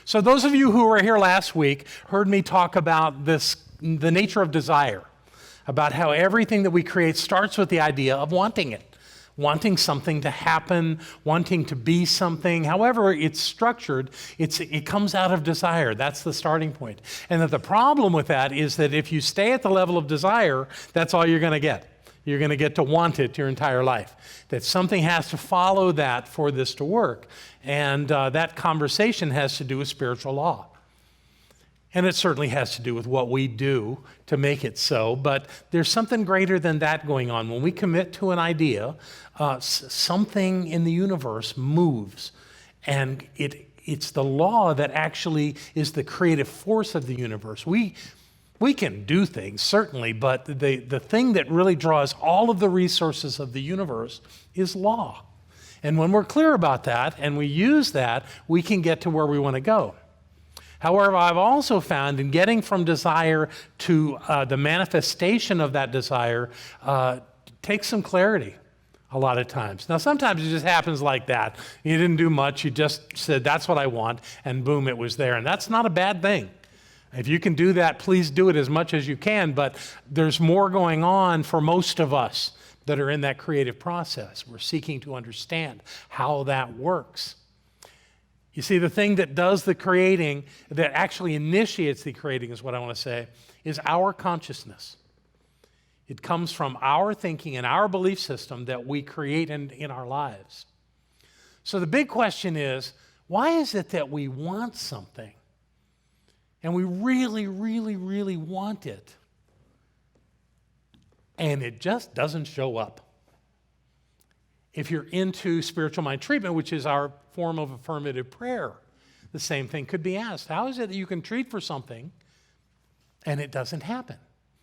So those of you who were here last week heard me talk about the nature of desire, about how everything that we create starts with the idea of wanting it, wanting something to happen, wanting to be something. However it's structured, it comes out of desire. That's the starting point. And that the problem with that is that if you stay at the level of desire, that's all you're going to get. You're going to get to want it your entire life. That something has to follow that for this to work. And that conversation has to do with spiritual law. And it certainly has to do with what we do to make it so. But there's something greater than that going on. When we commit to an idea, something in the universe moves. And it's the law that actually is the creative force of the universe. We can do things, certainly, but the thing that really draws all of the resources of the universe is law. And when we're clear about that and we use that, we can get to where we want to go. However, I've also found in getting from desire to the manifestation of that desire takes some clarity a lot of times. Now, sometimes it just happens like that. You didn't do much. You just said, that's what I want, and boom, it was there. And that's not a bad thing. If you can do that, please do it as much as you can, but there's more going on for most of us that are in that creative process. We're seeking to understand how that works. You see, the thing that does the creating, that actually initiates the creating is what I want to say, is our consciousness. It comes from our thinking and our belief system that we create in our lives. So the big question is, why is it that we want something? And we really, really, really want it. And it just doesn't show up. If you're into spiritual mind treatment, which is our form of affirmative prayer, the same thing could be asked. How is it that you can treat for something and it doesn't happen?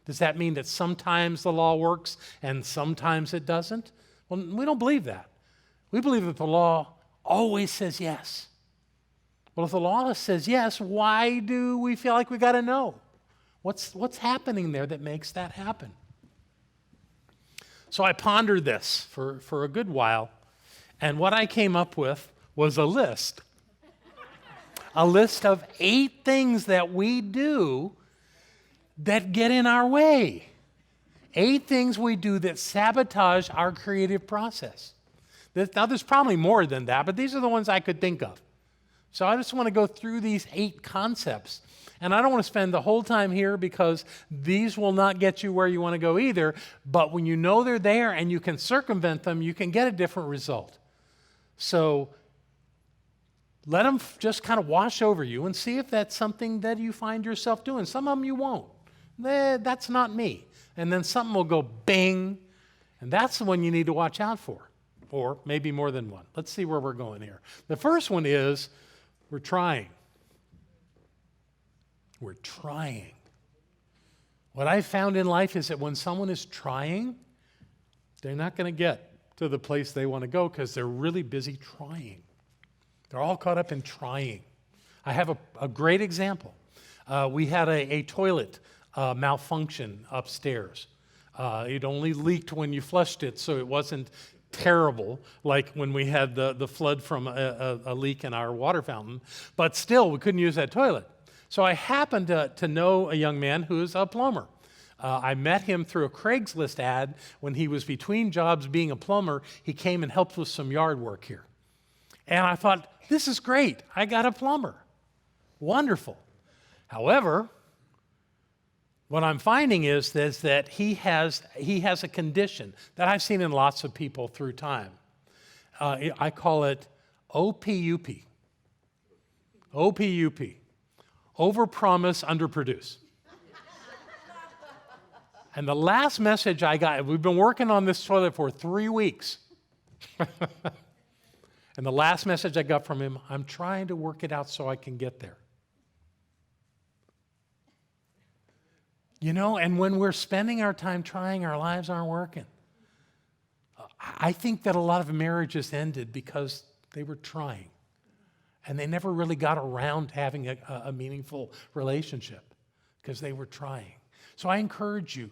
Does that mean that sometimes the law works and sometimes it doesn't? Well, we don't believe that. We believe that the law always says yes. Well, if the law says yes, why do we feel like we got to know? What's happening there that makes that happen? So I pondered this for a good while, and what I came up with was a list. A list of 8 things that we do that get in our way. 8 things we do that sabotage our creative process. Now, there's probably more than that, but these are the ones I could think of. So I just want to go through these 8 concepts. And I don't want to spend the whole time here because these will not get you where you want to go either. But when you know they're there and you can circumvent them, you can get a different result. So let them just kind of wash over you and see if that's something that you find yourself doing. Some of them you won't. That's not me. And then something will go bing, and that's the one you need to watch out for. Or maybe more than one. Let's see where we're going here. The first one is, we're trying. We're trying. What I found in life is that when someone is trying, they're not going to get to the place they want to go because they're really busy trying. They're all caught up in trying. I have a great example. We had a toilet malfunction upstairs. It only leaked when you flushed it, so it wasn't terrible, like when we had the flood from a leak in our water fountain, but still we couldn't use that toilet. So I happened to know a young man who's a plumber. I met him through a Craigslist ad when he was between jobs being a plumber. He came and helped with some yard work here. And I thought, this is great. I got a plumber. Wonderful. However, what I'm finding is that he has a condition that I've seen in lots of people through time. I call it OPUP. OPUP. Overpromise, underproduce. And the last message I got, we've been working on this toilet for 3 weeks. And the last message I got from him, I'm trying to work it out so I can get there. You know, and when we're spending our time trying, our lives aren't working. I think that a lot of marriages ended because they were trying. And they never really got around to having a meaningful relationship because they were trying. So I encourage you,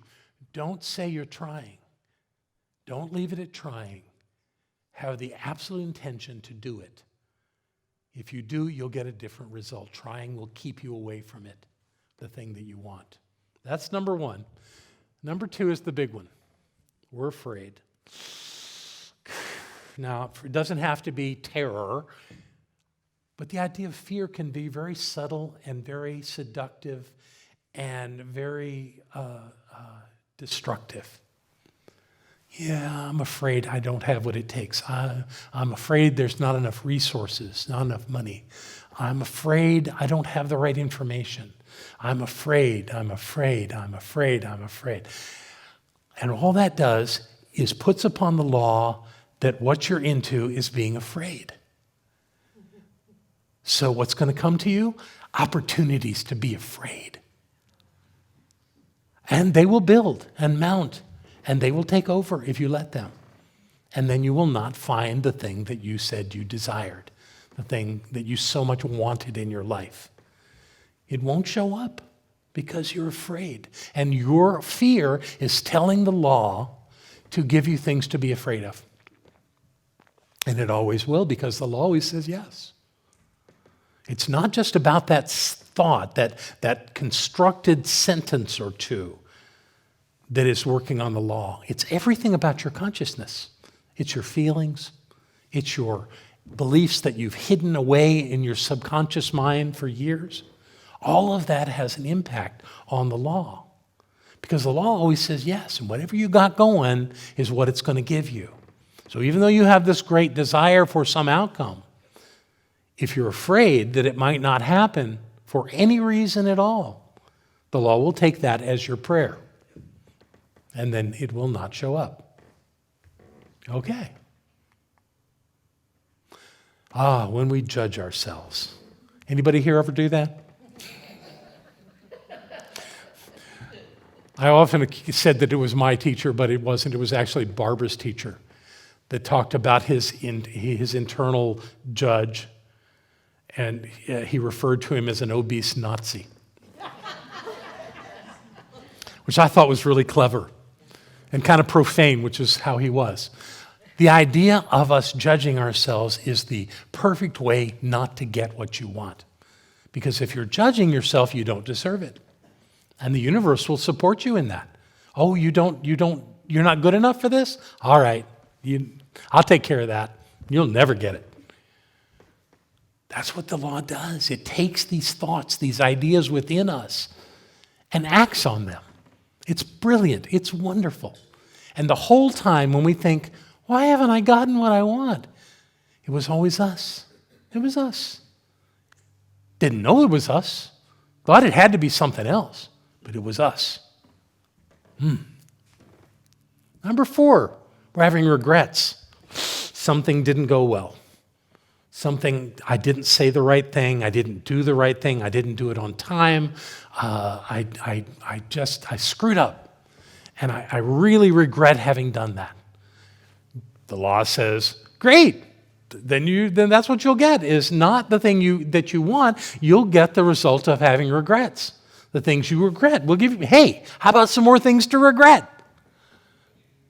don't say you're trying. Don't leave it at trying. Have the absolute intention to do it. If you do, you'll get a different result. Trying will keep you away from it, the thing that you want. That's number one. Number two is the big one. We're afraid. Now, it doesn't have to be terror, but the idea of fear can be very subtle and very seductive and very destructive. Yeah, I'm afraid I don't have what it takes. I'm afraid there's not enough resources, not enough money. I'm afraid I don't have the right information. I'm afraid. And all that does is puts upon the law that what you're into is being afraid. So what's going to come to you? Opportunities to be afraid. And they will build and mount, and they will take over if you let them. And then you will not find the thing that you said you desired, the thing that you so much wanted in your life. It won't show up because you're afraid. And your fear is telling the law to give you things to be afraid of. And it always will, because the law always says yes. It's not just about that thought, that constructed sentence or two that is working on the law. It's everything about your consciousness. It's your feelings. It's your beliefs that you've hidden away in your subconscious mind for years. All of that has an impact on the law, because the law always says yes, and whatever you got going is what it's going to give you. So even though you have this great desire for some outcome, if you're afraid that it might not happen for any reason at all, the law will take that as your prayer, and then it will not show up. Okay. When we judge ourselves. Anybody here ever do that? I often said that it was my teacher, but it wasn't. It was actually Barbara's teacher that talked about his internal judge, and he referred to him as an obese Nazi, which I thought was really clever and kind of profane, which is how he was. The idea of us judging ourselves is the perfect way not to get what you want. Because if you're judging yourself, you don't deserve it. And the universe will support you in that. Oh, you're not good enough for this? All right, I'll take care of that. You'll never get it. That's what the law does. It takes these thoughts, these ideas within us, and acts on them. It's brilliant. It's wonderful. And the whole time when we think, why haven't I gotten what I want? It was always us. It was us. Didn't know it was us. Thought it had to be something else, but it was us. Number 4, we're having regrets. Something didn't go well. I didn't say the right thing. I didn't do the right thing. I didn't do it on time. I screwed up. And I really regret having done that. The law says, great. Then that's what you'll get, is not the thing that you want. You'll get the result of having regrets. The things you regret. We'll give you, hey, how about some more things to regret?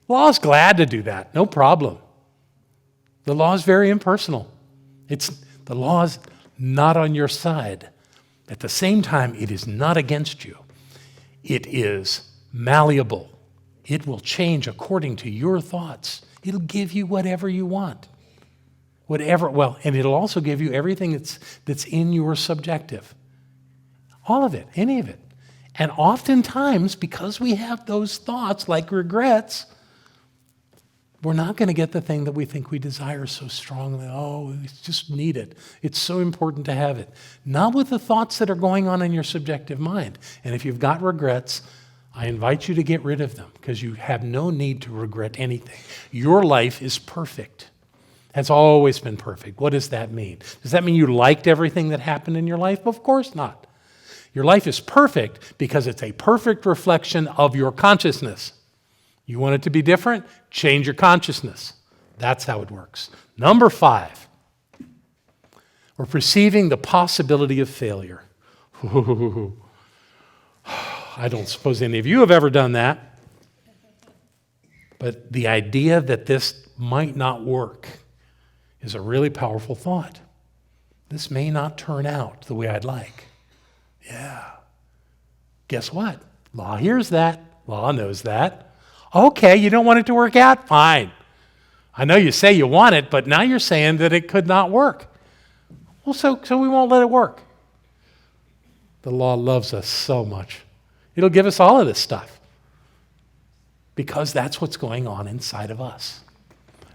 Law's glad to do that. No problem. The law is very impersonal. The law is not on your side. At the same time, it is not against you. It is malleable. It will change according to your thoughts. It'll give you whatever you want. And it'll also give you everything that's in your subjective. All of it, any of it. And oftentimes, because we have those thoughts like regrets, we're not going to get the thing that we think we desire so strongly. Oh, we just need it. It's so important to have it. Not with the thoughts that are going on in your subjective mind. And if you've got regrets, I invite you to get rid of them, because you have no need to regret anything. Your life is perfect. Has always been perfect. What does that mean? Does that mean you liked everything that happened in your life? Of course not. Your life is perfect because it's a perfect reflection of your consciousness. You want it to be different? Change your consciousness. That's how it works. Number 5, we're perceiving the possibility of failure. I don't suppose any of you have ever done that. But the idea that this might not work is a really powerful thought. this may not turn out the way I'd like. Yeah. Guess what? Law hears that. Law knows that. Okay, you don't want it to work out? Fine. I know you say you want it, but now you're saying that it could not work. Well, so we won't let it work. The law loves us so much. It'll give us all of this stuff because that's what's going on inside of us.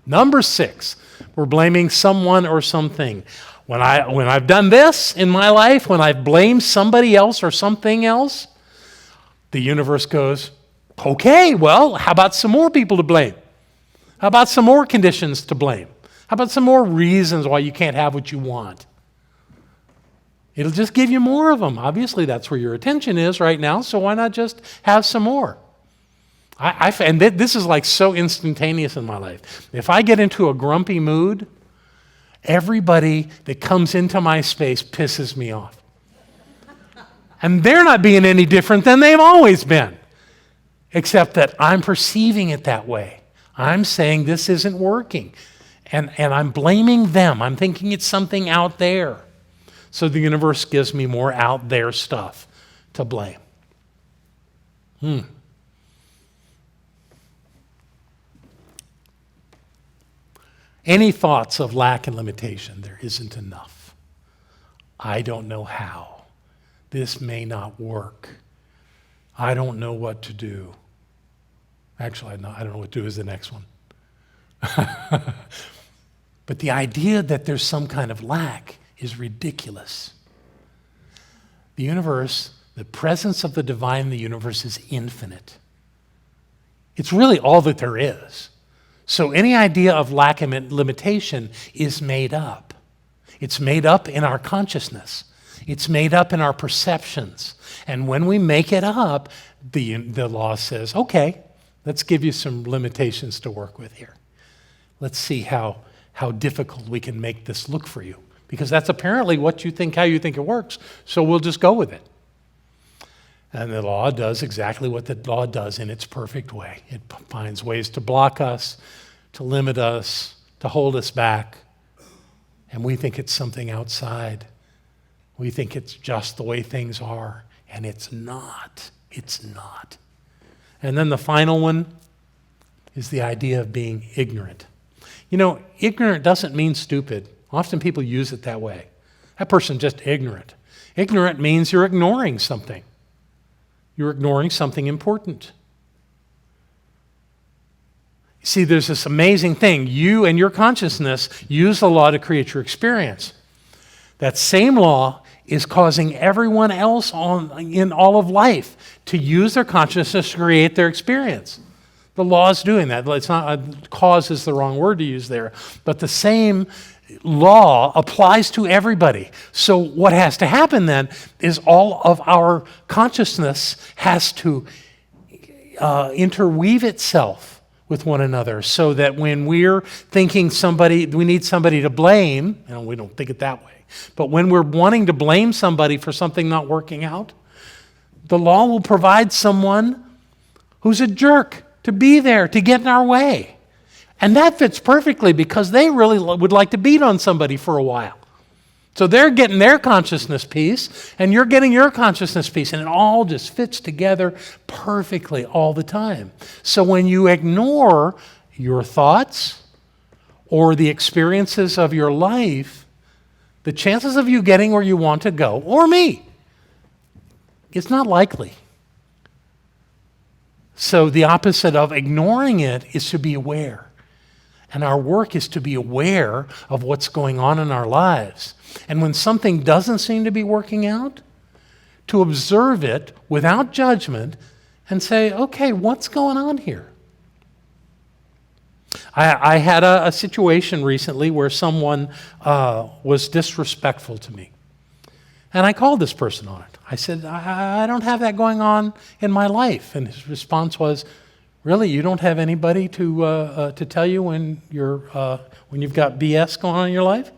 Number 6, we're blaming someone or something. When I've done this in my life, when I've blamed somebody else or something else, the universe goes, okay, well, how about some more people to blame? How about some more conditions to blame? How about some more reasons why you can't have what you want? It'll just give you more of them. Obviously, that's where your attention is right now, so why not just have some more? And this is like so instantaneous in my life. If I get into a grumpy mood, everybody that comes into my space pisses me off. And they're not being any different than they've always been, except that I'm perceiving it that way. I'm saying this isn't working, and I'm blaming them. I'm thinking it's something out there. So the universe gives me more out there stuff to blame. Any thoughts of lack and limitation? There isn't enough. I don't know how. This may not work. I don't know what to do. Actually, I don't know what to do is the next one. But the idea that there's some kind of lack is ridiculous. The universe, the presence of the divine in the universe is infinite. It's really all that there is. So any idea of lack and limitation is made up. It's made up in our consciousness. It's made up in our perceptions. And when we make it up, the law says, okay, let's give you some limitations to work with here. Let's see how difficult we can make this look for you. Because that's apparently what you think, how you think it works. So we'll just go with it. And the law does exactly what the law does in its perfect way. It finds ways to block us, to limit us, to hold us back. And we think it's something outside. We think it's just the way things are. And it's not. It's not. And then the final one is the idea of being ignorant. You know, ignorant doesn't mean stupid. Often people use it that way. That person's just ignorant. Ignorant means you're ignoring something. You're ignoring something important. See, there's this amazing thing. You and your consciousness use the law to create your experience. That same law is causing everyone else in all of life to use their consciousness to create their experience. The law is doing that. It's not, cause is the wrong word to use there, but the same law applies to everybody. So what has to happen then is all of our consciousness has to interweave itself with one another so that when we're thinking we need somebody to blame, we don't think it that way, but when we're wanting to blame somebody for something not working out, the law will provide someone who's a jerk to be there, to get in our way. And that fits perfectly because they really would like to beat on somebody for a while. So they're getting their consciousness piece, and you're getting your consciousness piece, and it all just fits together perfectly all the time. So when you ignore your thoughts or the experiences of your life, the chances of you getting where you want to go, or me, it's not likely. So the opposite of ignoring it is to be aware. And our work is to be aware of what's going on in our lives. And when something doesn't seem to be working out, to observe it without judgment and say, okay, what's going on here? I had a situation recently where someone was disrespectful to me. And I called this person on it. I said, I don't have that going on in my life. And his response was, really, you don't have anybody to tell you when you've got BS going on in your life?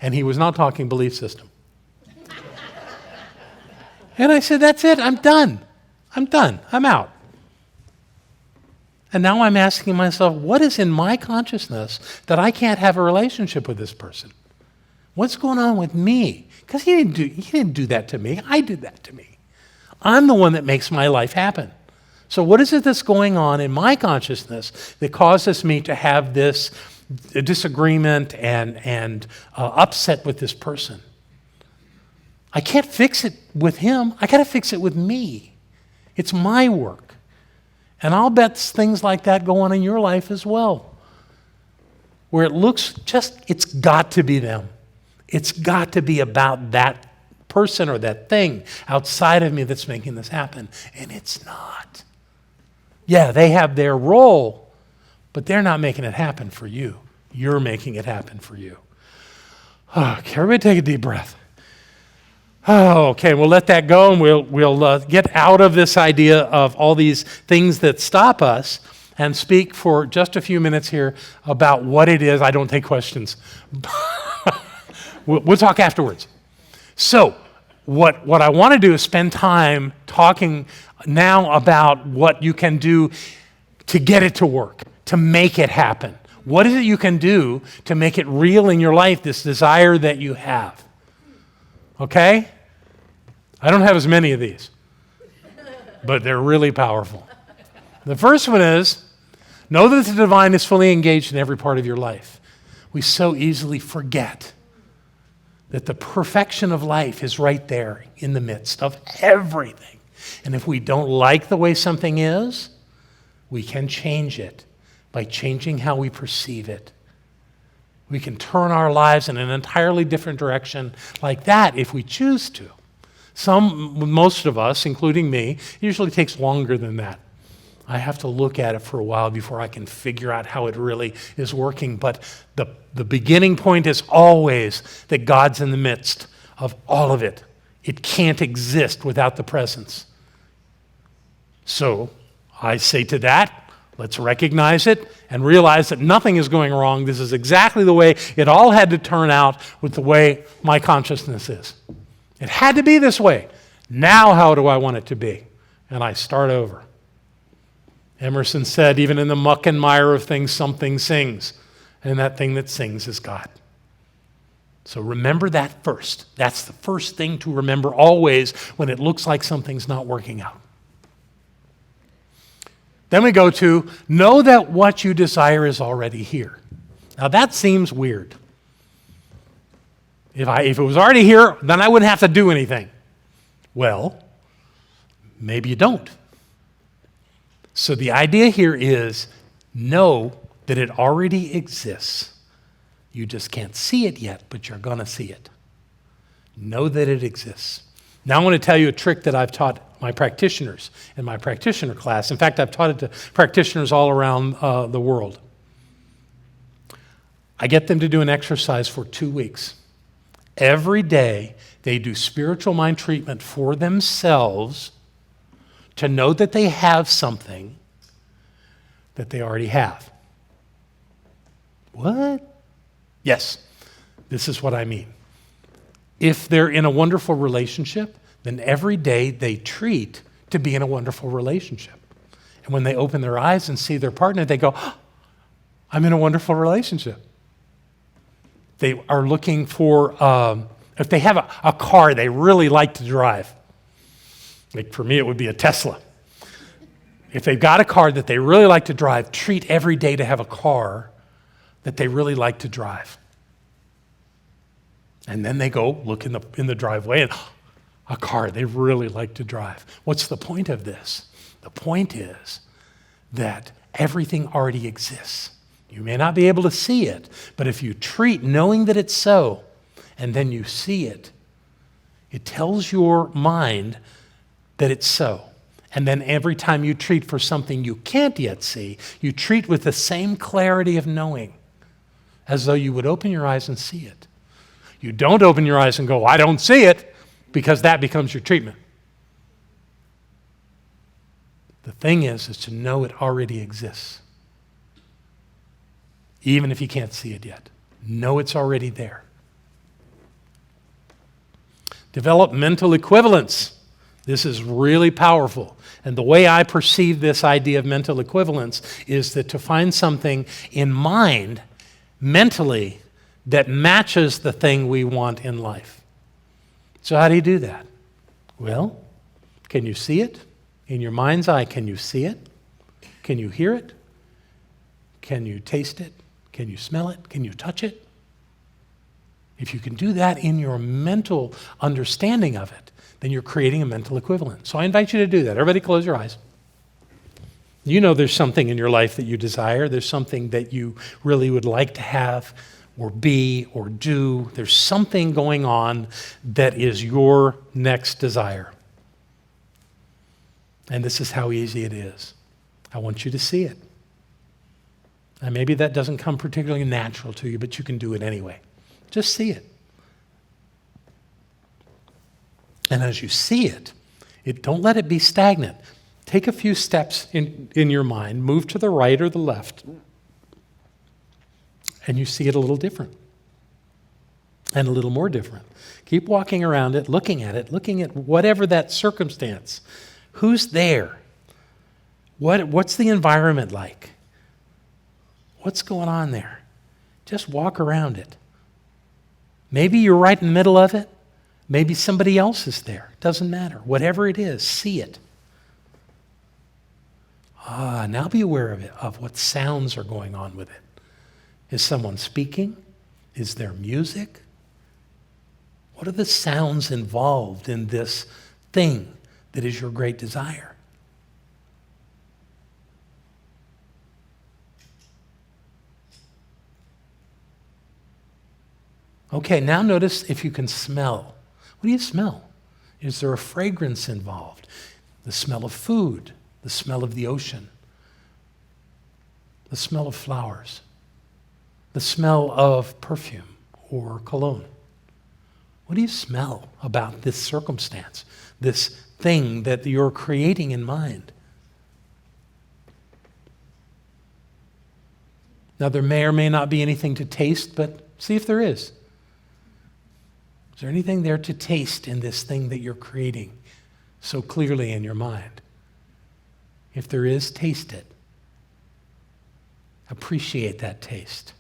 And he was not talking belief system. And I said, that's it, I'm done. I'm out. And now I'm asking myself, what is in my consciousness that I can't have a relationship with this person? What's going on with me? Because he didn't do that to me. I did that to me. I'm the one that makes my life happen. So what is it that's going on in my consciousness that causes me to have this disagreement and upset with this person? I can't fix it with him. I got to fix it with me. It's my work. And I'll bet things like that go on in your life as well, where it looks it's got to be them. It's got to be about that person or that thing outside of me that's making this happen. And it's not. Yeah, they have their role, but they're not making it happen for you. You're making it happen for you. Okay, everybody take a deep breath. Oh, okay, we'll let that go, and we'll get out of this idea of all these things that stop us and speak for just a few minutes here about what it is. I don't take questions. We'll talk afterwards. So, what I want to do is spend time talking now about what you can do to get it to work, to make it happen. What is it you can do to make it real in your life, this desire that you have? Okay? I don't have as many of these, but they're really powerful. The first one is, know that the divine is fully engaged in every part of your life. We so easily forget that the perfection of life is right there in the midst of everything. And if we don't like the way something is, we can change it by changing how we perceive it. We can turn our lives in an entirely different direction like that if we choose to. Most of us, including me, it usually takes longer than that. I have to look at it for a while before I can figure out how it really is working. But the beginning point is always that God's in the midst of all of it. It can't exist without the presence. So I say to that, let's recognize it and realize that nothing is going wrong. This is exactly the way it all had to turn out with the way my consciousness is. It had to be this way. Now how do I want it to be? And I start over. Emerson said, even in the muck and mire of things, something sings. And that thing that sings is God. So remember that first. That's the first thing to remember always when it looks like something's not working out. Then we go to, know that what you desire is already here. Now that seems weird. If it was already here, then I wouldn't have to do anything. Well, maybe you don't. So the idea here is know that it already exists. You just can't see it yet, but you're going to see it. Know that it exists. Now I want to tell you a trick that I've taught my practitioners in my practitioner class. In fact, I've taught it to practitioners all around the world. I get them to do an exercise for 2 weeks. Every day, they do spiritual mind treatment for themselves to know that they have something that they already have. What? Yes, this is what I mean. If they're in a wonderful relationship, then every day they treat to be in a wonderful relationship. And when they open their eyes and see their partner, they go, oh, I'm in a wonderful relationship. They are looking for, if they have a car they really like to drive, like for me it would be a Tesla. If they've got a car that they really like to drive, treat every day to have a car that they really like to drive. And then they go look in the driveway and a car they really like to drive. What's the point of this? The point is that everything already exists. You may not be able to see it, but if you treat knowing that it's so, and then you see it, it tells your mind that it's so. And then every time you treat for something you can't yet see, you treat with the same clarity of knowing, as though you would open your eyes and see it. You don't open your eyes and go, I don't see it, because that becomes your treatment. The thing is to know it already exists. Even if you can't see it yet. Know it's already there. Develop mental equivalence. This is really powerful. And the way I perceive this idea of mental equivalence is that to find something in mind, mentally, that matches the thing we want in life. So how do you do that? Well, can you see it? In your mind's eye, can you see it? Can you hear it? Can you taste it? Can you smell it? Can you touch it? If you can do that in your mental understanding of it, then you're creating a mental equivalent. So I invite you to do that. Everybody close your eyes. You know there's something in your life that you desire. There's something that you really would like to have or be or do. There's something going on that is your next desire. And this is how easy it is. I want you to see it. And maybe that doesn't come particularly natural to you, but you can do it anyway. Just see it. And as you see it, don't let it be stagnant. Take a few steps in your mind, move to the right or the left, and you see it a little different and a little more different. Keep walking around it, looking at whatever that circumstance. Who's there? What's the environment like? What's going on there? Just walk around it. Maybe you're right in the middle of it. Maybe somebody else is there. Doesn't matter. Whatever it is, see it. Now be aware of what sounds are going on with it. Is someone speaking? Is there music? What are the sounds involved in this thing that is your great desire? Okay, now notice if you can smell. What do you smell? Is there a fragrance involved? The smell of food, the smell of the ocean, the smell of flowers, the smell of perfume or cologne. What do you smell about this circumstance, this thing that you're creating in mind? Now, there may or may not be anything to taste, but see if there is. Is there anything there to taste in this thing that you're creating so clearly in your mind? If there is, taste it. Appreciate that taste,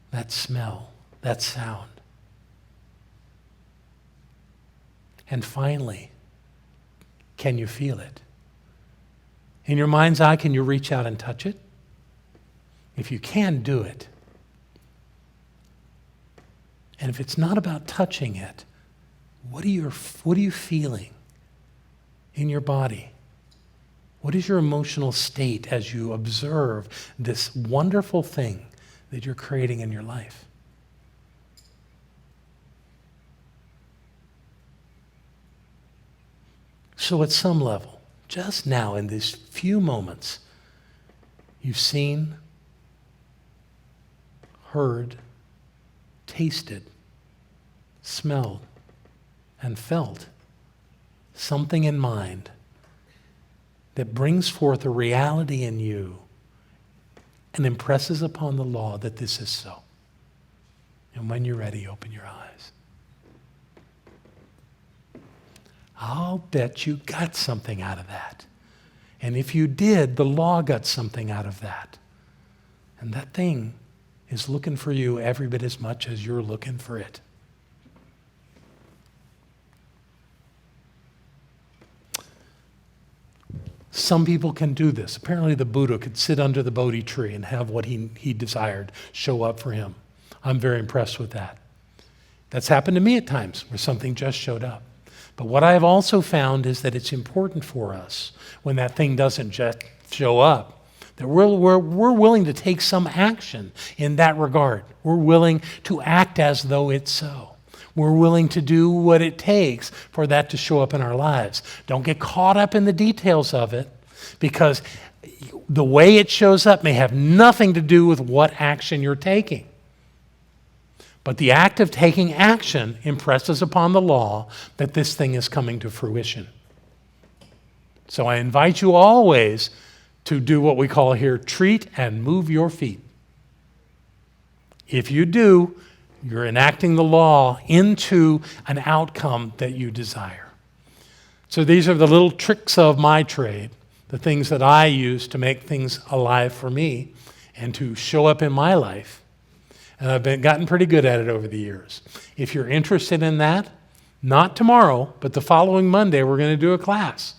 that smell, that sound. And finally, can you feel it? In your mind's eye, can you reach out and touch it? If you can, do it. And if it's not about touching it, what are you feeling in your body? What is your emotional state as you observe this wonderful thing that you're creating in your life? So at some level, just now in these few moments, you've seen, heard, tasted, smelled, and felt something in mind that brings forth a reality in you and impresses upon the law that this is so. And when you're ready, open your eyes. I'll bet you got something out of that. And if you did, the law got something out of that. And that thing is looking for you every bit as much as you're looking for it. Some people can do this. Apparently the Buddha could sit under the Bodhi tree and have what he desired show up for him. I'm very impressed with that. That's happened to me at times where something just showed up. But what I have also found is that it's important for us when that thing doesn't just show up, that we're willing to take some action in that regard. We're willing to act as though it's so. We're willing to do what it takes for that to show up in our lives. Don't get caught up in the details of it, because the way it shows up may have nothing to do with what action you're taking. But the act of taking action impresses upon the law that this thing is coming to fruition. So I invite you always to do what we call here, treat and move your feet. If you do, you're enacting the law into an outcome that you desire. So these are the little tricks of my trade, the things that I use to make things alive for me and to show up in my life. And I've gotten pretty good at it over the years. If you're interested in that, not tomorrow, but the following Monday, we're going to do a class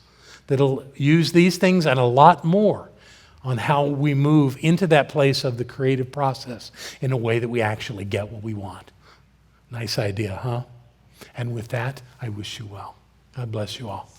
that'll use these things and a lot more on how we move into that place of the creative process in a way that we actually get what we want. Nice idea, huh? And with that, I wish you well. God bless you all.